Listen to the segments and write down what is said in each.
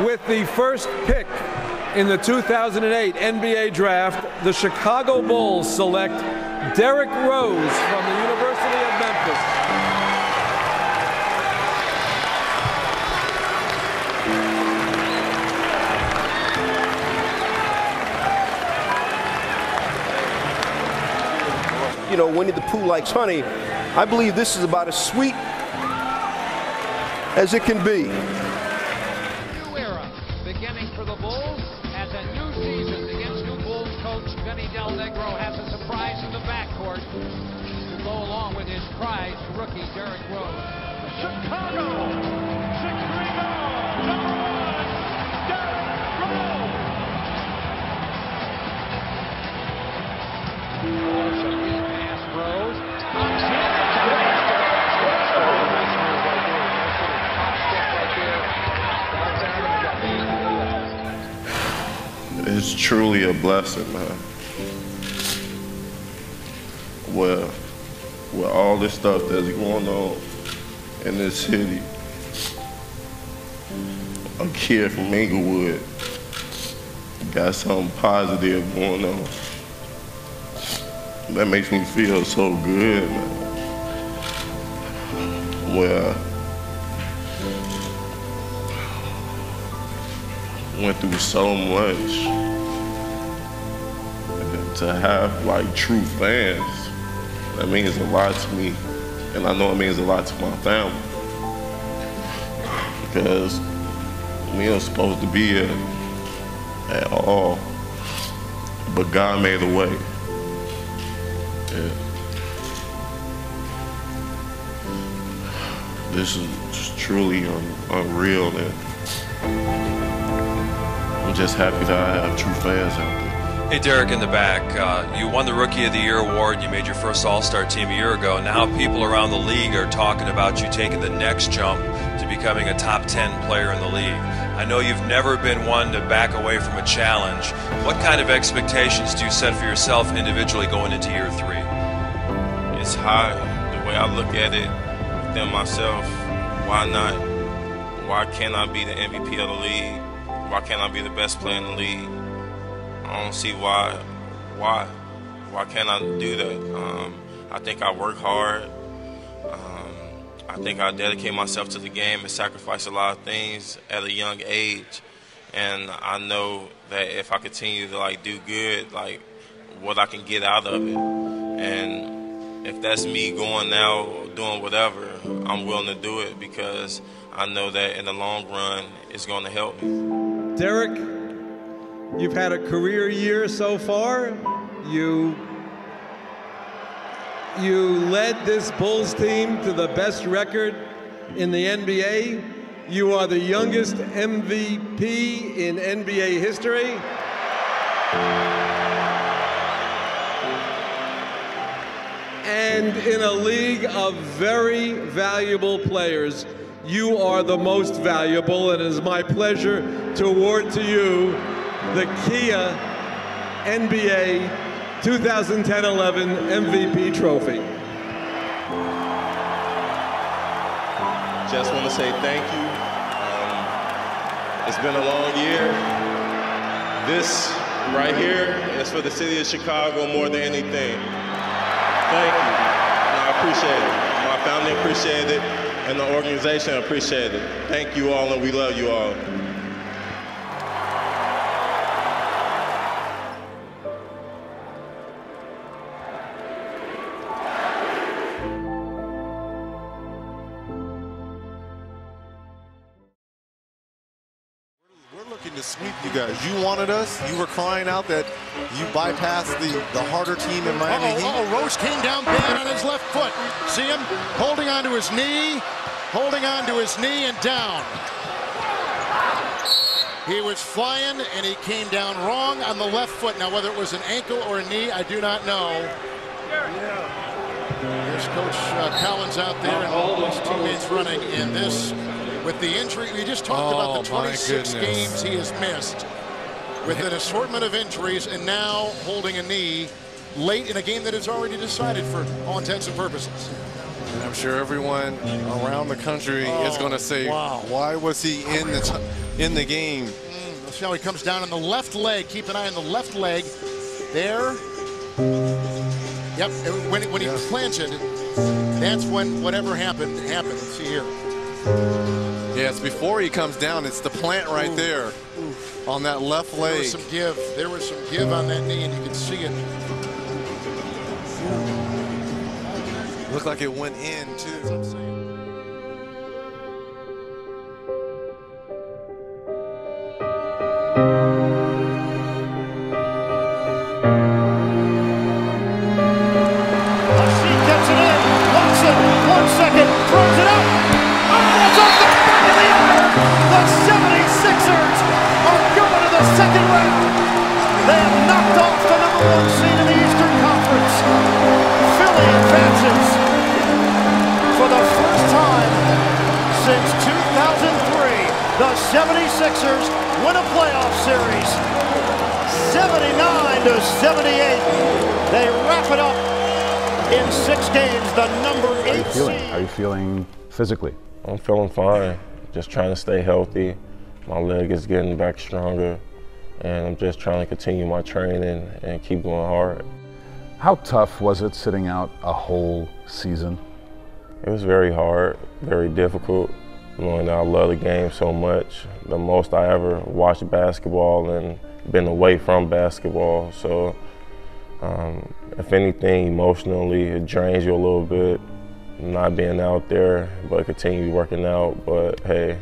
With the first pick in the 2008 NBA Draft, the Chicago Bulls select Derrick Rose from the University of Memphis. You know, Winnie the Pooh likes honey. I believe this is about as sweet as it can be. New era beginning for the Bulls as a new season begins. New Bulls coach Vinny Del Negro has a surprise in the backcourt to go along with his prized rookie Derrick Rose. Chicago, 6'3" guard, number 1, Derrick Rose. Rose. It's truly a blessing, man. With all this stuff that's going on in this city, a kid from Inglewood got something positive going on. That makes me feel so good, man. Where I went through so much, and to have like true fans, that means a lot to me, and I know it means a lot to my family, because we ain't supposed to be here at all, but God made a way. Yeah. This is just truly unreal, and I'm just happy that I have true fans out there. Hey, Derrick, in the back, you won the Rookie of the Year award. You made your first All-Star team a year ago. Now people around the league are talking about you taking the next jump to becoming a top 10 player in the league. I know you've never been one to back away from a challenge. What kind of expectations do you set for yourself individually going into year 3? It's high. The way I look at it within myself, why not? Why can't I be the MVP of the league? Why can't I be the best player in the league? I don't see why. Why can't I do that? I think I work hard. I think I dedicate myself to the game and sacrifice a lot of things at a young age. And I know that if I continue to do good, what I can get out of it. And if that's me going now or doing whatever, I'm willing to do it because I know that in the long run, it's going to help me. Derrick, you've had a career year so far. You led this Bulls team to the best record in the NBA. You are the youngest MVP in NBA history. And in a league of very valuable players, you are the most valuable, and it is my pleasure to award to you the Kia NBA 2010-11 MVP trophy. Just want to say thank you. It's been a long year. This right here is for the city of Chicago more than anything. Thank you. I appreciate it. My family appreciated it, and the organization appreciated it. Thank you all, and we love you all. To sweep you guys. You wanted us. You were crying out that you bypassed the harder team in Miami Heat. Rose came down bad on his left foot. See him holding onto his knee and down. He was flying and he came down wrong on the left foot. Now whether it was an ankle or a knee, I do not know. There's Coach Collins out there and all his teammates running in this. With the injury, we just talked about the 26 games he has missed with an assortment of injuries and now holding a knee late in a game that is already decided for all intents and purposes. And I'm sure everyone around the country is going to say, wow. Why was he in the game? Let's see how he comes down on the left leg. Keep an eye on the left leg. There. Yep, when he planted, that's when whatever happened. Let's see here. Yeah, it's before he comes down. It's the plant right there on that left leg. There was some give. There was some give on that knee, and you can see it. Looked like it went in, too. The 76ers win a playoff series, 79-78. They wrap it up in 6 games, the number 8 seed. How are you feeling physically? I'm feeling fine. Just trying to stay healthy. My leg is getting back stronger, and I'm just trying to continue my training and keep going hard. How tough was it sitting out a whole season? It was very hard, very difficult. Knowing that I love the game so much, the most I ever watched basketball and been away from basketball. So if anything, emotionally, it drains you a little bit, not being out there, but continue working out. But hey,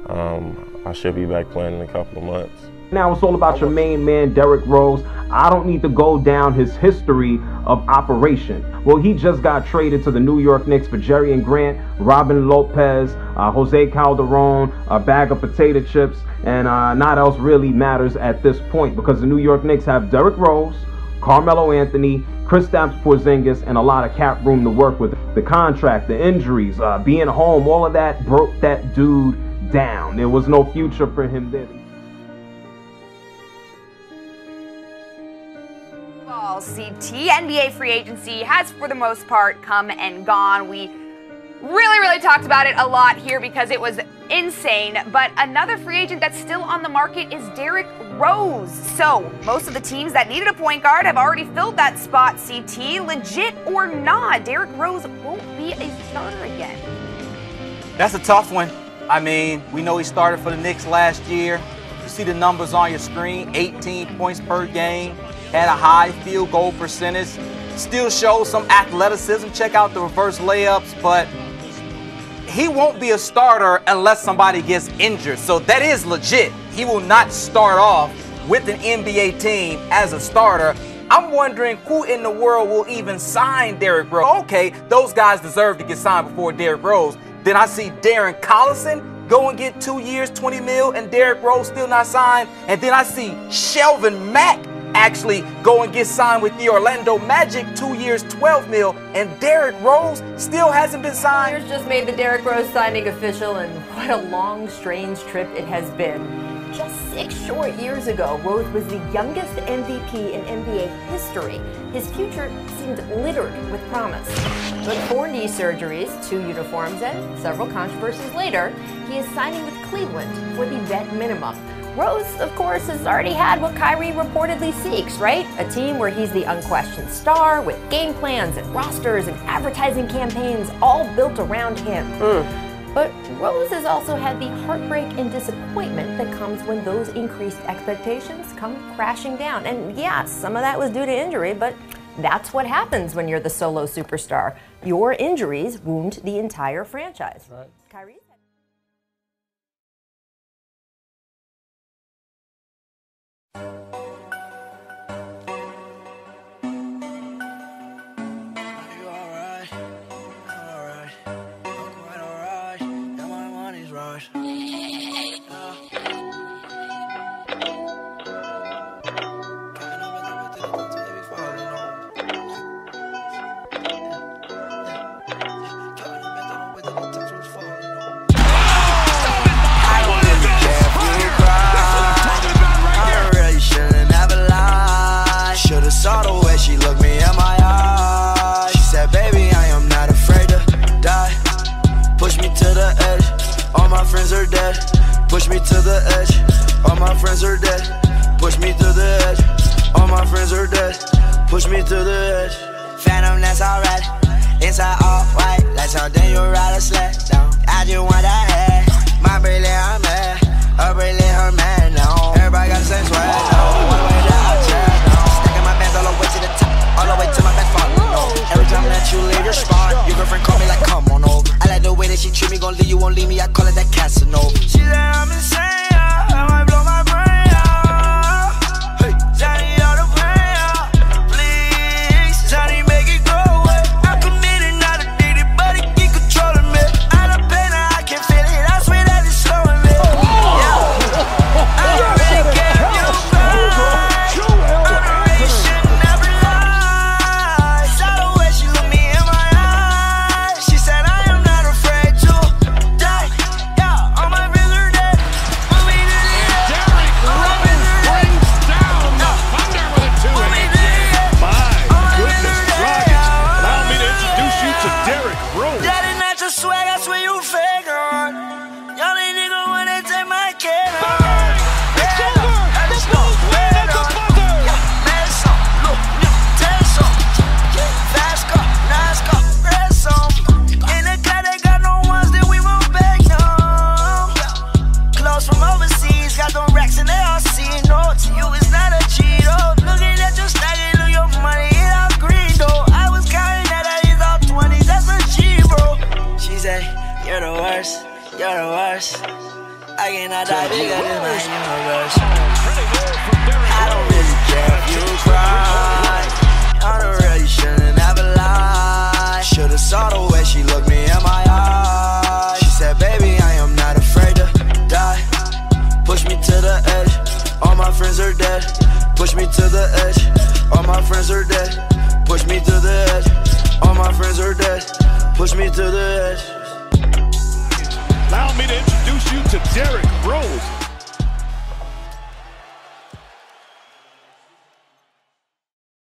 I should be back playing in a couple of months. Now it's all about your main man, Derrick Rose. I don't need to go down his history of operation. Well, he just got traded to the New York Knicks for Jerry Grant, Robin Lopez, Jose Calderon, a bag of potato chips, and not else really matters at this point because the New York Knicks have Derrick Rose, Carmelo Anthony, Kristaps Porzingis, and a lot of cap room to work with. The contract, the injuries, being home, all of that broke that dude down. There was no future for him there. CT NBA free agency has for the most part come and gone. We really talked about it a lot here because it was insane, but another free agent that's still on the market is Derrick Rose. So most of the teams that needed a point guard have already filled that spot. CT, legit or not, Derrick Rose won't be a starter again. That's a tough one. I mean, we know he started for the Knicks last year. You see the numbers on your screen, 18 points per game. Had a high field goal percentage, still shows some athleticism. Check out the reverse layups, but he won't be a starter unless somebody gets injured. So that is legit. He will not start off with an NBA team as a starter. I'm wondering who in the world will even sign Derrick Rose. Okay, those guys deserve to get signed before Derrick Rose. Then I see Darren Collison go and get 2 years, 20 mil, and Derrick Rose still not signed. And then I see Shelvin Mack actually go and get signed with the Orlando Magic, 2 years, 12 mil, and Derrick Rose still hasn't been signed. Players just made the Derrick Rose signing official, and what a long, strange trip it has been. Just 6 short years ago, Rose was the youngest MVP in NBA history. His future seemed littered with promise. But 4 knee surgeries, 2 uniforms, and several controversies later, he is signing with Cleveland for the vet minimum. Rose, of course, has already had what Kyrie reportedly seeks, right? A team where he's the unquestioned star with game plans and rosters and advertising campaigns all built around him. But Rose has also had the heartbreak and disappointment that comes when those increased expectations come crashing down. And yeah, some of that was due to injury, but that's what happens when you're the solo superstar. Your injuries wound the entire franchise. Right. Kyrie? Saw the way she looked me in my eyes. She said, baby, I am not afraid to push me to the edge. All my friends are dead, push me to the edge. All my friends are dead, push me to the edge. Phantom, that's alright. Inside all white, like something you ride a sled down. I just want that head. My bracelet, I'm mad. Her bracelet, her man, no. Everybody got the same swag, no. One way that I check, no. Stacking my bands all the way to the top, all the way to my back fall, no. Every time that you leave your spot, your girlfriend call me like, come on over. I like the way that she treat me, gon' leave you, won't leave me. I call it that Casanova. She said I'm insane, yeah. I might blow my brain, yeah. Hey, Johnny, all the pain, yeah. Please, Johnny, make it go away. I'm committed, not addicted, but it keep controlling me. I done pain, I can feel it. I swear that it's slowing me. Yeah, I already gave you back. Adoration never lies. Saw the way she looked me in my eyes. She said I am not afraid to die. Yeah, all my friends are dead. Put me to the edge. Derrick Rose brings down the Thunder with a 2-8. My goodness, Rockets. Allow me to introduce you to Derrick Rose. That is not your swag, I swear you fake on. Y'all ain't nigga wanna take my kid on. It's over. The Bulls win at the buzzer. Man, some, look, tell some. Fast car, nice car, red some. In the car, they got no ones that we won't beg them. Clothes from overseas, got them racks and they all see. No, to you it's not a cheat, oh. Looking at your stacking, look your money, it all green, though. I was counting that I is all 20s, that's a G, bro. She said, you're the worst, you're the worst. I cannot die bigger than my universe. I don't really care if you cry. I don't really shouldn't ever lie. Should've saw the way she looked me in my eyes. She said, baby, I am not afraid to die. Push me to the edge. All my friends are dead. Push me to the edge. All my friends are dead. Push me to the edge. All my friends are dead. Push me to the edge. Allow me to introduce you to Derrick Rose.